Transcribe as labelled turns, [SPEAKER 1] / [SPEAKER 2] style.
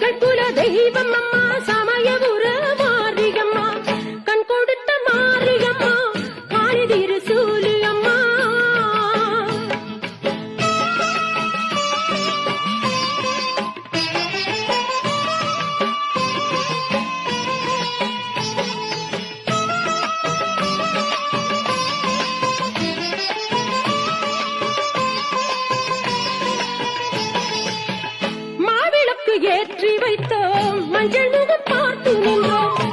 [SPEAKER 1] எங்கள் குல தெய்வம் அம்மா சமயபுர மாரியம்மா கண் கொடுத்த மாரியம்மா காளி திருசூலி அம்மா. ஏற்றி வைத்தோம் மஞ்சள் முகம் பார்த்து நின்றோம்